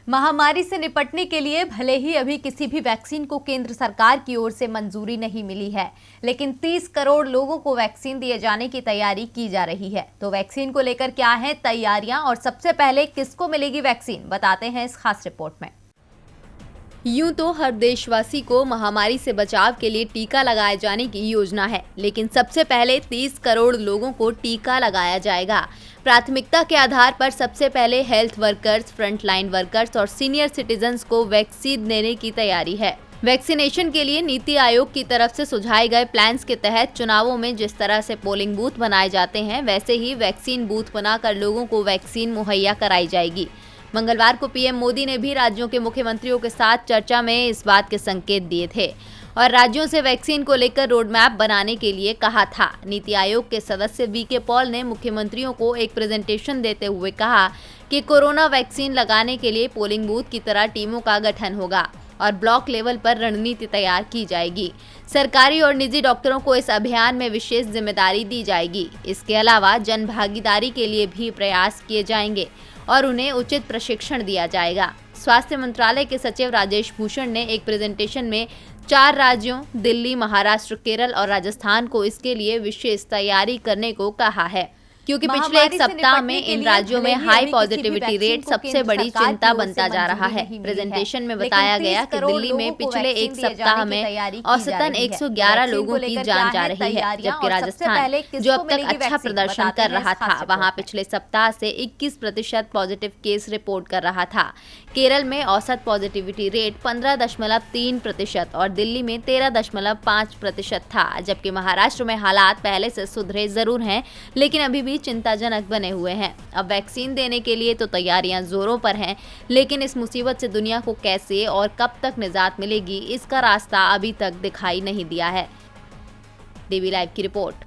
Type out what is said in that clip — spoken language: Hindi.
महामारी से निपटने के लिए भले ही अभी किसी भी वैक्सीन को केंद्र सरकार की ओर से मंजूरी नहीं मिली है, लेकिन 30 करोड़ लोगों को वैक्सीन दिए जाने की तैयारी की जा रही है। तो वैक्सीन को लेकर क्या हैं तैयारियां और सबसे पहले किसको मिलेगी वैक्सीन, बताते हैं इस खास रिपोर्ट में। यूं तो हर देशवासी को महामारी से बचाव के लिए टीका लगाए जाने की योजना है, लेकिन सबसे पहले 30 करोड़ लोगों को टीका लगाया जाएगा। प्राथमिकता के आधार पर सबसे पहले हेल्थ वर्कर्स, फ्रंटलाइन वर्कर्स और सीनियर सिटीजन्स को वैक्सीन देने की तैयारी है। वैक्सीनेशन के लिए नीति आयोग की तरफ से सुझाए गए प्लान्स के तहत चुनावों में जिस तरह से पोलिंग बूथ बनाए जाते हैं, वैसे ही वैक्सीन बूथ बनाकर लोगों को वैक्सीन मुहैया कराई जाएगी। मंगलवार को पीएम मोदी ने भी राज्यों के मुख्यमंत्रियों के साथ चर्चा में इस बात के संकेत दिए थे और राज्यों से वैक्सीन को लेकर रोड मैप बनाने के लिए कहा था। नीति आयोग के सदस्य वीके पॉल ने मुख्यमंत्रियों को एक प्रेजेंटेशन देते हुए कहा कि कोरोना वैक्सीन लगाने के लिए पोलिंग बूथ की तरह टीमों का गठन होगा और ब्लॉक लेवल पर रणनीति तैयार की जाएगी। सरकारी और निजी डॉक्टरों को इस अभियान में विशेष जिम्मेदारी दी जाएगी। इसके अलावा जन भागीदारी के लिए भी प्रयास किए जाएंगे और उन्हें उचित प्रशिक्षण दिया जाएगा। स्वास्थ्य मंत्रालय के सचिव राजेश भूषण ने एक प्रेजेंटेशन में 4 राज्यों दिल्ली, महाराष्ट्र, केरल और राजस्थान को इसके लिए विशेष तैयारी करने को कहा है, क्योंकि पिछले एक सप्ताह में इन राज्यों में हाई पॉजिटिविटी रेट सबसे बड़ी चिंता बनता जा रहा है। प्रेजेंटेशन में बताया गया कि दिल्ली में पिछले एक सप्ताह में औसतन 111 लोगों की जान जा रही है, जबकि राजस्थान, जो अब तक अच्छा प्रदर्शन कर रहा था, वहां पिछले सप्ताह से 21% पॉजिटिव केस रिपोर्ट कर रहा था। केरल में औसत पॉजिटिविटी रेट 15.3% और दिल्ली में 13.5% था, जबकि महाराष्ट्र में हालात पहले से सुधरे जरूर हैं, लेकिन अभी भी चिंताजनक बने हुए हैं। अब वैक्सीन देने के लिए तो तैयारियां जोरों पर हैं, लेकिन इस मुसीबत से दुनिया को कैसे और कब तक निजात मिलेगी, इसका रास्ता अभी तक दिखाई नहीं दिया है। डीवी लाइव की रिपोर्ट।